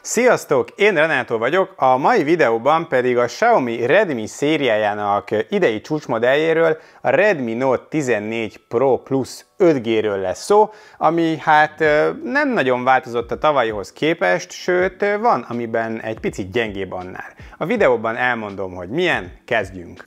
Sziasztok! Én Renátó vagyok, a mai videóban pedig a Xiaomi Redmi szériájának idei csúcsmodelljéről, a Redmi Note 14 Pro Plus 5G-ről lesz szó, ami hát nem nagyon változott a tavalyihoz képest, sőt van, amiben egy picit gyengébb annál. A videóban elmondom, hogy milyen, kezdjünk!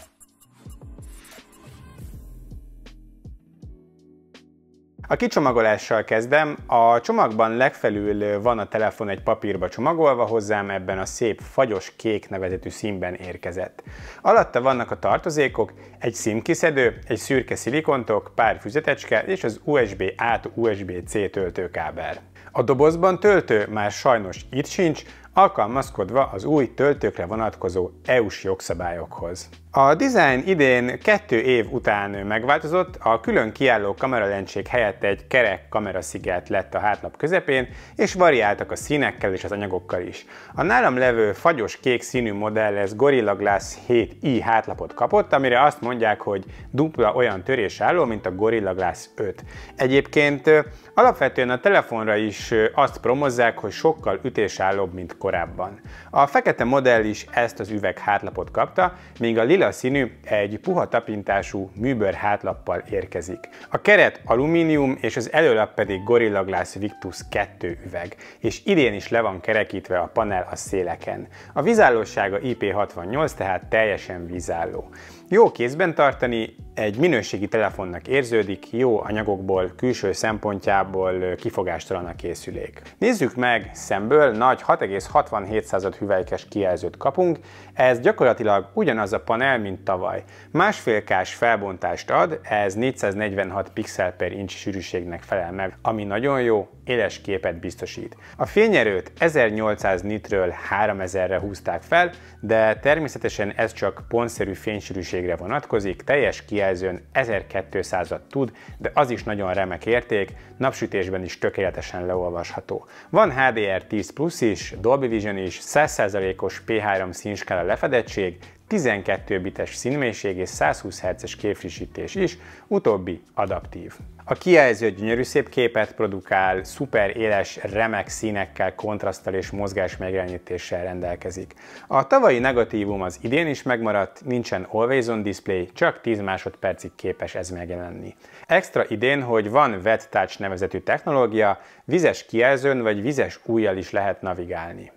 A kicsomagolással kezdem. A csomagban legfelül van a telefon egy papírba csomagolva, hozzám ebben a szép fagyos kék nevezetű színben érkezett. Alatta vannak a tartozékok, egy SIM-kiszedő, egy szürke szilikontok, pár füzetecske és az USB-A-tól USB-C töltőkábel. A dobozban töltő már sajnos itt sincs, alkalmazkodva az új töltőkre vonatkozó EU-s jogszabályokhoz. A design idén 2 év után megváltozott, a külön kiálló kameralencsék helyett egy kerek kamerasziget lett a hátlap közepén, és variáltak a színekkel és az anyagokkal is. A nálam levő fagyos kék színű modell ez Gorilla Glass 7i hátlapot kapott, amire azt mondják, hogy dupla olyan törésálló, mint a Gorilla Glass 5. Egyébként alapvetően a telefonra is azt promozzák, hogy sokkal ütésállóbb, mint korábban. A fekete modell is ezt az üveg hátlapot kapta, míg a lila színű egy puha tapintású műbőr hátlappal érkezik. A keret alumínium és az előlap pedig Gorilla Glass Victus 2 üveg, és idén is le van kerekítve a panel a széleken. A vízállósága IP68, tehát teljesen vízálló. Jó kézben tartani, egy minőségi telefonnak érződik, jó anyagokból, külső szempontjából kifogástalan a készülék. Nézzük meg szemből, nagy 6,67 hüvelykes kijelzőt kapunk, ez gyakorlatilag ugyanaz a panel, mint tavaly. 1,5K-s felbontást ad, ez 446 pixel per inch sűrűségnek felel meg, ami nagyon jó, éles képet biztosít. A fényerőt 1800 nitről 3000-re húzták fel, de természetesen ez csak pontszerű fénysűrűségre vonatkozik, teljes kijelzőn 1200-at tud, de az is nagyon remek érték, napsütésben is tökéletesen leolvasható. Van HDR10 Plus is, Dolby Vision is, 100%-os P3 színskála lefedettség, 12 bites színmélység és 120 Hz-es képfrissítés is, utóbbi adaptív. A kijelző gyönyörű szép képet produkál, szuper éles, remek színekkel, kontraszttal és mozgás megjelenítéssel rendelkezik. A tavalyi negatívum az idén is megmaradt, nincsen Always On Display, csak 10 másodpercig képes ez megjelenni. Extra idén, hogy van Wet Touch nevezetű technológia, vizes kijelzőn vagy vizes ujjal is lehet navigálni.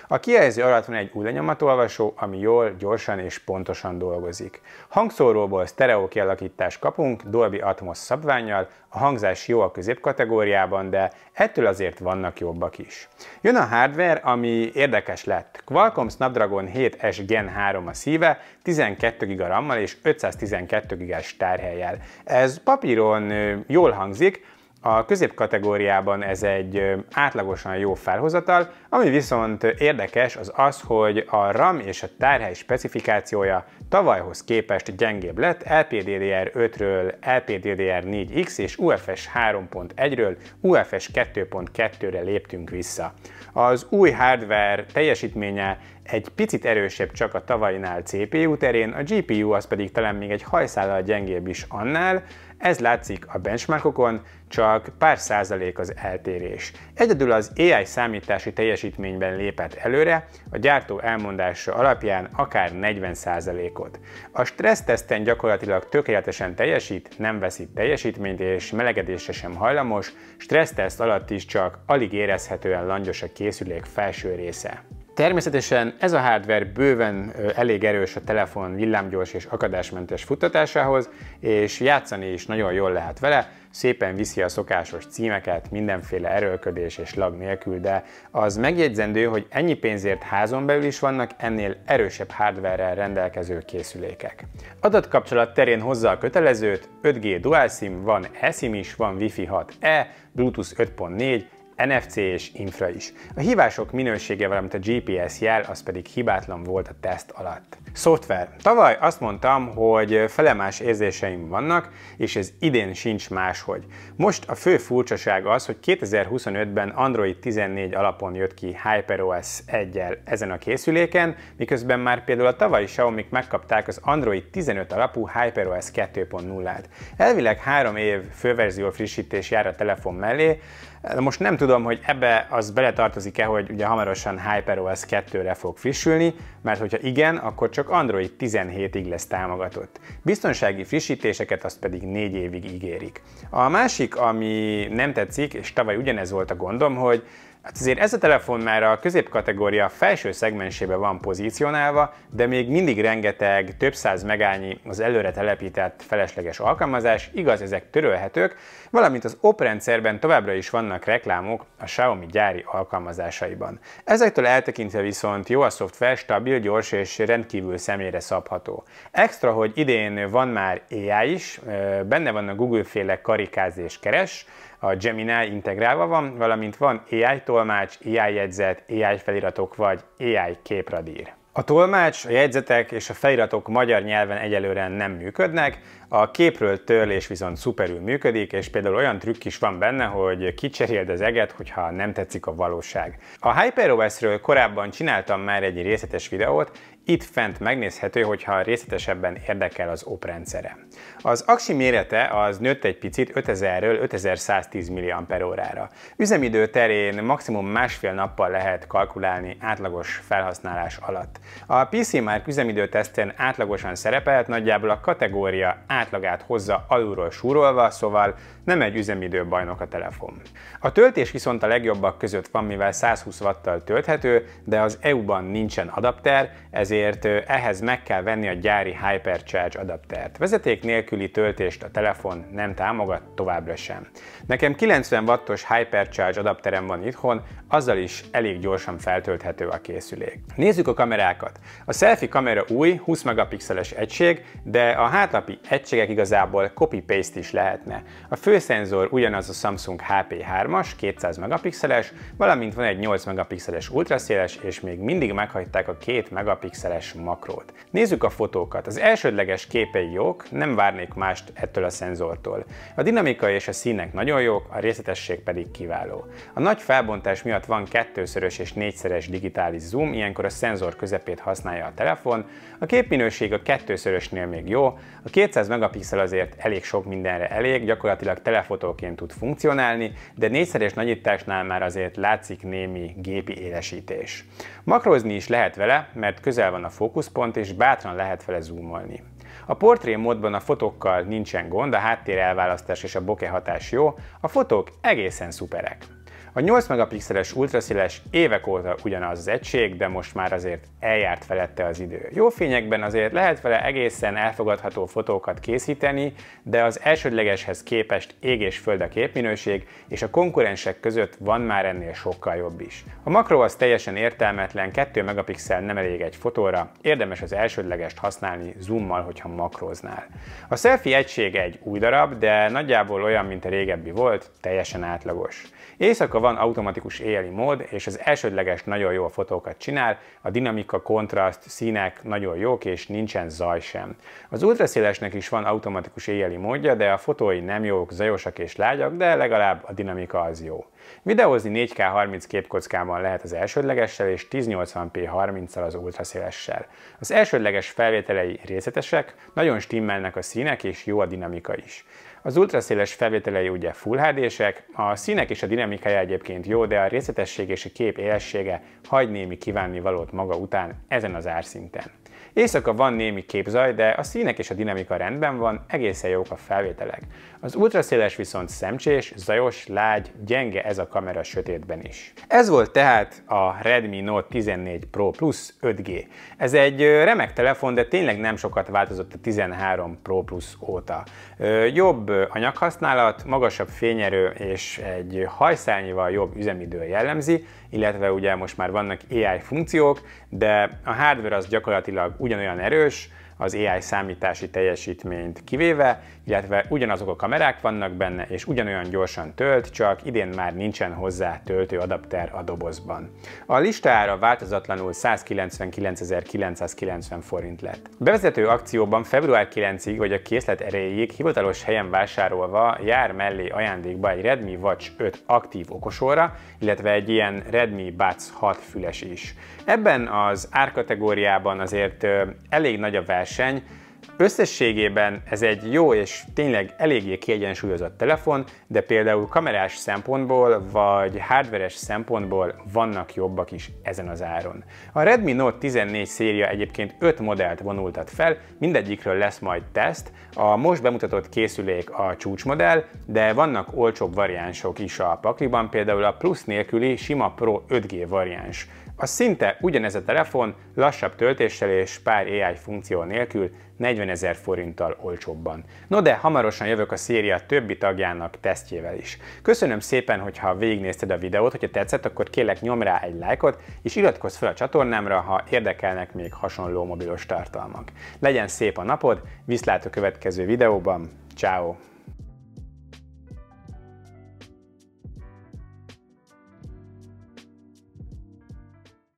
A kijelző alatt van egy új lenyomatolvasó, ami jól, gyorsan és pontosan dolgozik. Hangszóróból sztereó kialakítást kapunk, Dolby Atmos szabvánnyal, a hangzás jó a középkategóriában, de ettől azért vannak jobbak is. Jön a hardware, ami érdekes lett. Qualcomm Snapdragon 7S Gen 3 a szíve, 12 GB RAM-mal és 512 GB-s tárhellyel. Ez papíron jól hangzik, a középkategóriában ez egy átlagosan jó felhozatal, ami viszont érdekes az az, hogy a RAM és a tárhely specifikációja tavalyhoz képest gyengébb lett, LPDDR5-ről LPDDR4X és UFS 3.1-ről UFS 2.2-re léptünk vissza. Az új hardware teljesítménye egy picit erősebb csak a tavalyinál CPU terén, a GPU az pedig talán még egy hajszállal gyengébb is annál, ez látszik a benchmarkokon, csak pár százalék az eltérés. Egyedül az AI számítási teljesítményben lépett előre, a gyártó elmondása alapján akár 40%-ot. A stresszteszten gyakorlatilag tökéletesen teljesít, nem veszít teljesítményt és melegedésre sem hajlamos, stresszteszt alatt is csak alig érezhetően langyos a készülék felső része. Természetesen ez a hardware bőven elég erős a telefon villámgyors és akadásmentes futtatásához, és játszani is nagyon jól lehet vele, szépen viszi a szokásos címeket, mindenféle erőlködés és lag nélkül, de az megjegyzendő, hogy ennyi pénzért házon belül is vannak ennél erősebb hardware-rel rendelkező készülékek. Adatkapcsolat terén hozza a kötelezőt, 5G Dual SIM, van eSIM is, van Wi-Fi 6E, Bluetooth 5.4, NFC és infra is. A hívások minősége, valamint a GPS jel, az pedig hibátlan volt a teszt alatt. Szoftver. Tavaly azt mondtam, hogy felemás érzéseim vannak, és ez idén sincs máshogy. Most a fő furcsaság az, hogy 2025-ben Android 14 alapon jött ki HyperOS 1-jel ezen a készüléken, miközben már például a tavalyi Xiaomik megkapták az Android 15 alapú HyperOS 2.0-át. Elvileg 3 év főverzió frissítés jár a telefon mellé, Most nem tudom, hogy ebbe az beletartozik-e, hogy ugye hamarosan HyperOS 2-re fog frissülni, mert hogyha igen, akkor csak Android 17-ig lesz támogatott. Biztonsági frissítéseket azt pedig 4 évig ígérik. A másik, ami nem tetszik, és tavaly ugyanez volt a gondom, hogy azért ez a telefon már a középkategória felső szegmensében van pozícionálva, de még mindig rengeteg, több száz megányi az előre telepített felesleges alkalmazás, igaz, ezek törölhetők, valamint az oprendszerben továbbra is vannak reklámok a Xiaomi gyári alkalmazásaiban. Ezektől eltekintve viszont jó a szoftver, stabil, gyors és rendkívül személyre szabható. Extra, hogy idén van már AI is, benne van a Google-féle karikáz és keres, a Gemini integrálva van, valamint van AI tolmács, AI jegyzet, AI feliratok vagy AI képradír. A tolmács, a jegyzetek és a feliratok magyar nyelven egyelőre nem működnek, a képről törlés viszont szuperül működik, és például olyan trükk is van benne, hogy kicseréld az eget, hogyha nem tetszik a valóság. A HyperOS-ről korábban csináltam már egy részletes videót, itt fent megnézhető, hogyha részletesebben érdekel az oprendszere. Az aksi mérete az nőtt egy picit 5000-ről 5110 mAh-ra. Üzemidő terén maximum másfél nappal lehet kalkulálni átlagos felhasználás alatt. A PC Mark üzemidő teszten átlagosan szerepelt, nagyjából a kategória átlagát hozza alulról súrolva, szóval nem egy üzemidő bajnok a telefon. A töltés viszont a legjobbak között van, mivel 120 watttal tölthető, de az EU-ban nincsen adapter, ezért ehhez meg kell venni a gyári Hypercharge adaptert. Vezeték nélküli töltést a telefon nem támogat továbbra sem. Nekem 90 wattos Hypercharge adapterem van itthon, azzal is elég gyorsan feltölthető a készülék. Nézzük a kamerákat. A selfie kamera új, 20 megapixeles egység, de a hátlapi egységek igazából copy-paste is lehetne. A főszenzor ugyanaz a Samsung HP3-as, 200 megapixeles, valamint van egy 8 megapixeles ultraszéles, és még mindig meghagyták a 2 megapixeles makrót. Nézzük a fotókat. Az elsődleges képei jók, nem várnék mást ettől a szenzortól. A dinamika és a színek nagyon jók, a részletesség pedig kiváló. A nagy felbontás miatt van 2-szörös és 4-szeres digitális zoom, ilyenkor a szenzor közepét használja a telefon. A képminőség a 2-szörösnél még jó, a 200 megapixel azért elég sok mindenre elég, gyakorlatilag telefotóként tud funkcionálni, de 4-szeres nagyításnál már azért látszik némi gépi élesítés. Makrózni is lehet vele, mert közel van a fókuszpont és bátran lehet vele zoomolni. A portré módban a fotókkal nincsen gond, a háttér elválasztás és a bokeh hatás jó, a fotók egészen szuperek. A 8 megapixeles ultraszéles évek óta ugyanaz az egység, de most már azért eljárt felette az idő. Jó fényekben azért lehet vele egészen elfogadható fotókat készíteni, de az elsődlegeshez képest ég és föld a képminőség, és a konkurensek között van már ennél sokkal jobb is. A makró az teljesen értelmetlen, 2 megapixel nem elég egy fotóra, érdemes az elsődlegest használni zoommal, hogyha makróznál. A selfie egység egy új darab, de nagyjából olyan, mint a régebbi volt, teljesen átlagos. Éjszaka van automatikus éjjeli mód, és az elsődleges nagyon jó fotókat csinál, a dinamika, kontraszt, színek nagyon jók, és nincsen zaj sem. Az ultraszélesnek is van automatikus éjjeli módja, de a fotói nem jók, zajosak és lágyak, de legalább a dinamika az jó. Videózni 4K 30 képkockában lehet az elsődlegessel, és 1080p 30-szal az ultraszélessel. Az elsődleges felvételei részletesek, nagyon stimmelnek a színek, és jó a dinamika is. Az ultraszéles felvételei ugye Full HD-sek, a színek és a dinamikája egyébként jó, de a részletesség és a kép élessége hagy némi kívánnivalót maga után ezen az árszinten. Éjszaka van némi képzaj, de a színek és a dinamika rendben van, egészen jók a felvételek. Az ultraszéles viszont szemcsés, zajos, lágy, gyenge ez a kamera sötétben is. Ez volt tehát a Redmi Note 14 Pro Plus 5G. Ez egy remek telefon, de tényleg nem sokat változott a 13 Pro Plus óta. Jobb anyaghasználat, magasabb fényerő és egy hajszálnyival jobb üzemidő jellemzi, illetve ugye most már vannak AI funkciók, de a hardware az gyakorlatilag ugyanolyan erős, az AI számítási teljesítményt kivéve, illetve ugyanazok a kamerák vannak benne, és ugyanolyan gyorsan tölt, csak idén már nincsen hozzá töltőadapter a dobozban. A listára változatlanul 199.990 forint lett. Bevezető akcióban február 9-ig vagy a készlet erejéig hivatalos helyen vásárolva jár mellé ajándékba egy Redmi Watch 5 aktív okosóra, illetve egy ilyen Redmi Buds 6 füles is. Ebben az árkategóriában azért elég nagy a verseny, Összességében ez egy jó és tényleg eléggé kiegyensúlyozott telefon, de például kamerás szempontból vagy hardveres szempontból vannak jobbak is ezen az áron. A Redmi Note 14 széria egyébként 5 modellt vonultat fel, mindegyikről lesz majd teszt. A most bemutatott készülék a csúcsmodell, de vannak olcsóbb variánsok is a pakliban, például a plusz nélküli sima Pro 5G variáns. A szinte ugyanez a telefon, lassabb töltéssel és pár AI funkció nélkül 40 000 forinttal olcsóbban. No de hamarosan jövök a széria többi tagjának tesztjével is. Köszönöm szépen, hogyha végignézted a videót, hogyha tetszett, akkor kérlek nyomj rá egy lájkot, és iratkozz fel a csatornámra, ha érdekelnek még hasonló mobilos tartalmak. Legyen szép a napod, viszlát a következő videóban, ciao.